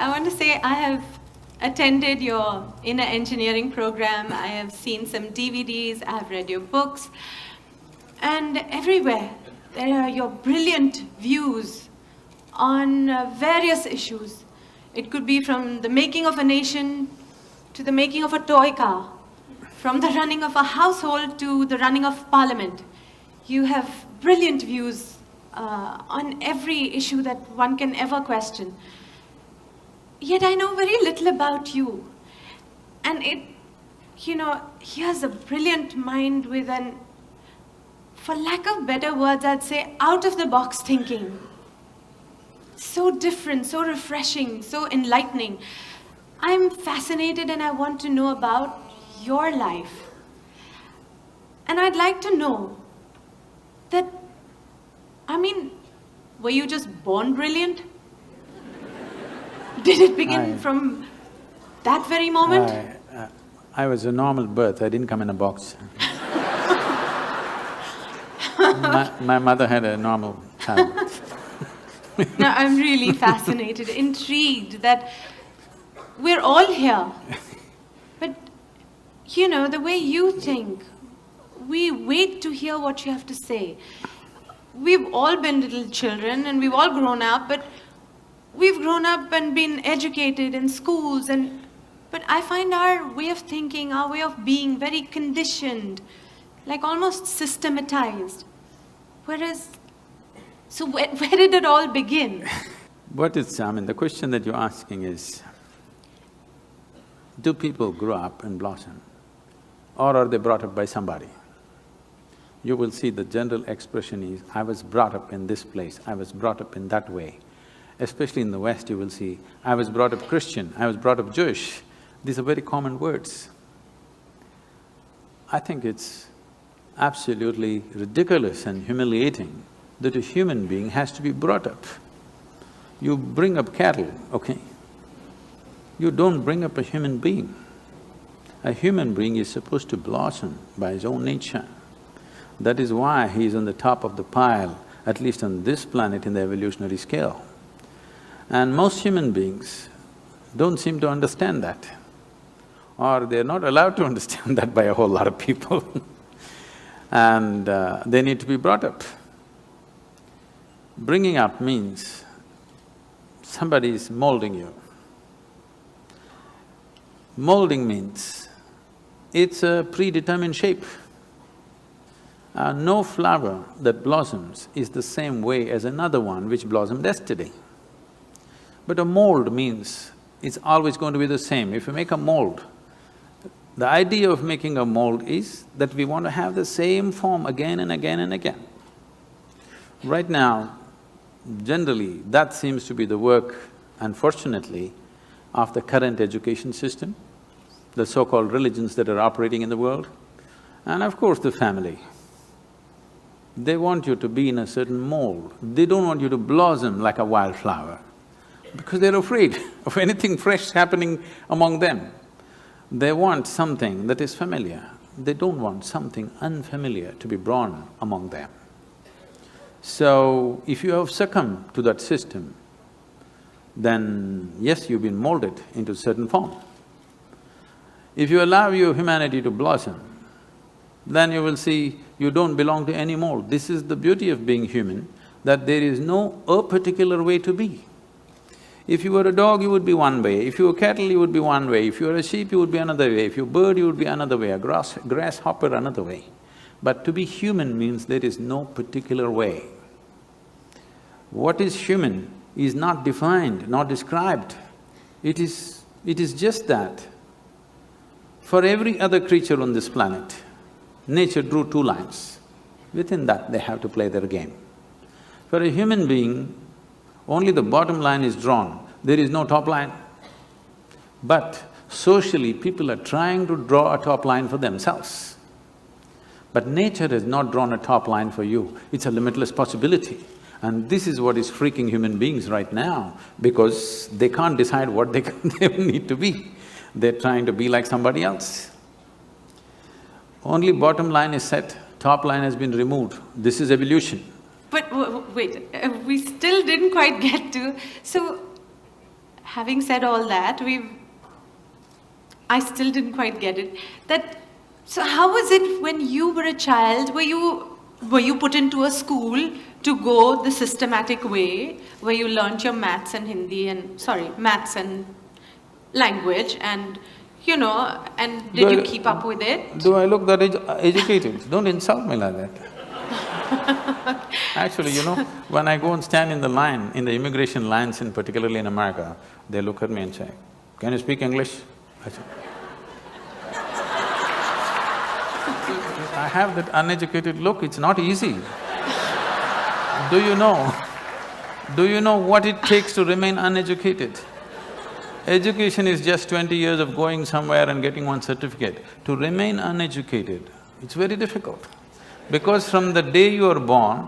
I want to say I have attended your inner engineering program. I have seen some DVDs. I have read your books. And everywhere, there are your brilliant views on various issues. It could be from the making of a nation to the making of a toy car, from the running of a household to the running of parliament. You have brilliant views on every issue that one can ever question. Yet I know very little about you. And here's a brilliant mind with an, for lack of better words, I'd say out-of-the-box thinking. So different, so refreshing, so enlightening. I'm fascinated and I want to know about your life. And I'd like to know that, were you just born brilliant? Did it begin from that very moment? I was a normal birth, I didn't come in a box. My mother had a normal child. Now, I'm really fascinated, intrigued that we're all here. But, the way you think, we wait to hear what you have to say. We've all been little children and we've all grown up, but we've grown up and been educated in schools but I find our way of thinking, our way of being very conditioned, like almost systematized. So where did it all begin? The question that you're asking is, do people grow up and blossom, or are they brought up by somebody? You will see the general expression is, I was brought up in this place, I was brought up in that way. Especially in the West, you will see, I was brought up Christian, I was brought up Jewish. These are very common words. I think it's absolutely ridiculous and humiliating that a human being has to be brought up. You bring up cattle, okay? You don't bring up a human being. A human being is supposed to blossom by his own nature. That is why he is on the top of the pile, at least on this planet in the evolutionary scale. And most human beings don't seem to understand that, or they're not allowed to understand that by a whole lot of people and they need to be brought up. Bringing up means somebody is molding you. Molding means it's a predetermined shape. No flower that blossoms is the same way as another one which blossomed yesterday. But a mold means it's always going to be the same. If you make a mold, the idea of making a mold is that we want to have the same form again and again and again. Right now, generally, that seems to be the work, unfortunately, of the current education system, the so-called religions that are operating in the world, and of course the family. They want you to be in a certain mold. They don't want you to blossom like a wildflower because they're afraid of anything fresh happening among them. They want something that is familiar. They don't want something unfamiliar to be born among them. So, if you have succumbed to that system, then yes, you've been molded into a certain form. If you allow your humanity to blossom, then you will see you don't belong to any mold. This is the beauty of being human, that there is no a particular way to be. If you were a dog, you would be one way, if you were cattle, you would be one way, if you were a sheep, you would be another way, if you were a bird, you would be another way, a grasshopper another way. But to be human means there is no particular way. What is human is not defined, not described. It is just that. For every other creature on this planet, nature drew two lines. Within that, they have to play their game. For a human being, only the bottom line is drawn, there is no top line. But socially, people are trying to draw a top line for themselves. But nature has not drawn a top line for you, it's a limitless possibility. And this is what is freaking human beings right now, because they can't decide what they need to be. They're trying to be like somebody else. Only bottom line is set, top line has been removed. This is evolution. But wait, we still didn't quite get to… So, having said all that, I still didn't quite get it. So how was it when you were a child? Were you put into a school to go the systematic way, where you learnt your maths and maths and language, and and did you keep up with it? Do I look that educated? Don't insult me like that. Actually, when I go and stand in the line, in the immigration lines, particularly in America, they look at me and say, "Can you speak English?" I say, I have that uneducated look, it's not easy. Do you know what it takes to remain uneducated? Education is just 20 years of going somewhere and getting one certificate. To remain uneducated, it's very difficult. Because from the day you are born,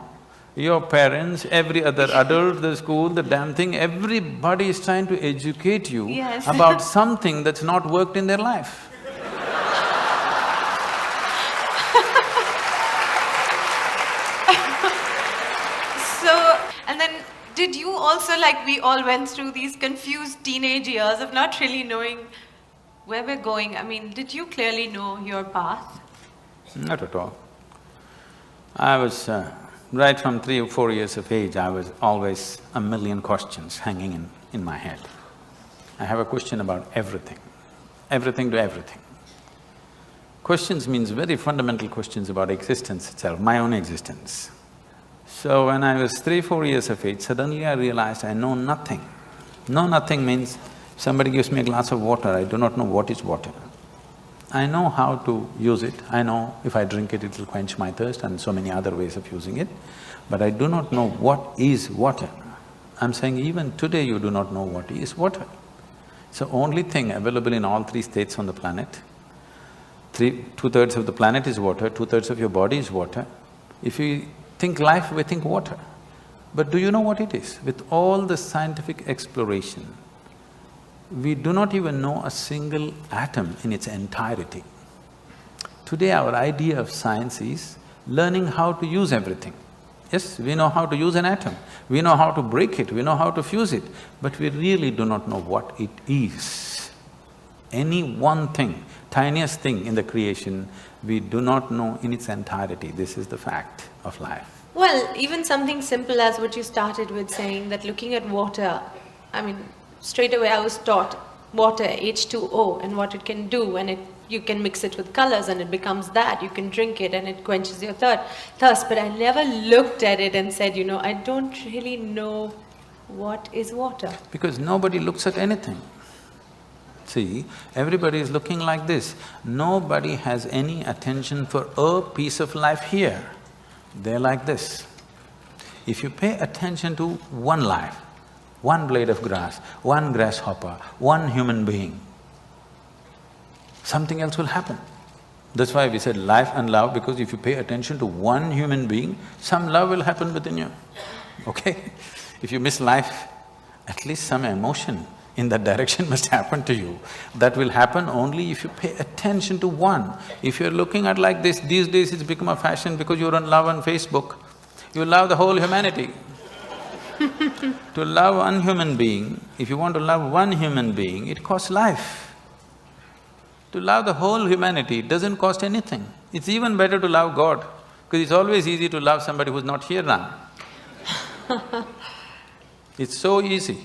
your parents, every other adult, the school, the damn thing, everybody is trying to educate you about something that's not worked in their life. And then, did you also, like we all went through these confused teenage years of not really knowing where we're going? I mean, did you clearly know your path? Not at all. I was… right from 3 or 4 years of age, I was always a million questions hanging in my head. I have a question about everything to everything. Questions means very fundamental questions about existence itself, my own existence. So when I was 3, 4 years of age, suddenly I realized I know nothing. Know nothing means somebody gives me a glass of water, I do not know what is water. I know how to use it, I know if I drink it, it'll quench my thirst and so many other ways of using it, but I do not know what is water. I'm saying even today you do not know what is water. It's the only thing available in all 3 states on the planet. Two-thirds of the planet is water, 2/3 of your body is water. If we think life, we think water. But do you know what it is? With all the scientific exploration, we do not even know a single atom in its entirety. Today our idea of science is learning how to use everything. Yes, we know how to use an atom, we know how to break it, we know how to fuse it, but we really do not know what it is. Any one thing, tiniest thing in the creation, we do not know in its entirety. This is the fact of life. Well, even something simple as what you started with saying, that looking at water, I mean, straight away I was taught water, H2O, and what it can do, and you can mix it with colors and it becomes that, you can drink it and it quenches your thirst. But I never looked at it and said, I don't really know what is water. Because nobody looks at anything. See, everybody is looking like this. Nobody has any attention for a piece of life here. They're like this. If you pay attention to one life, one blade of grass, one grasshopper, one human being, something else will happen. That's why we said life and love, because if you pay attention to one human being, some love will happen within you, okay? If you miss life, at least some emotion in that direction must happen to you. That will happen only if you pay attention to one. If you're looking at like this, these days it's become a fashion because you're on love on Facebook, you love the whole humanity. To love one human being, if you want to love one human being, it costs life. To love the whole humanity, it doesn't cost anything. It's even better to love God, because it's always easy to love somebody who's not here now. It's so easy.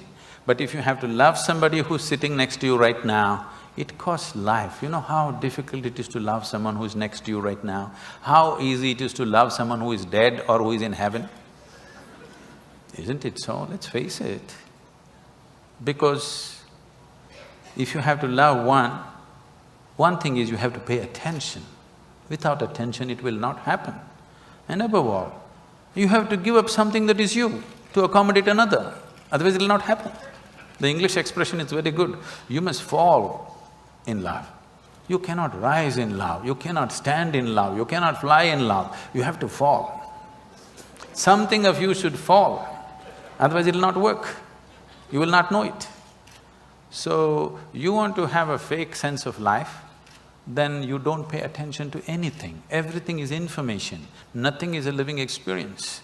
But if you have to love somebody who's sitting next to you right now, it costs life. You know how difficult it is to love someone who is next to you right now? How easy it is to love someone who is dead or who is in heaven? Isn't it so? Let's face it. Because if you have to love one thing is you have to pay attention. Without attention, it will not happen. And above all, you have to give up something that is you to accommodate another, otherwise it will not happen. The English expression is very good. You must fall in love. You cannot rise in love, you cannot stand in love, you cannot fly in love, you have to fall. Something of you should fall, otherwise it will not work. You will not know it. So, you want to have a fake sense of life, then you don't pay attention to anything. Everything is information, nothing is a living experience.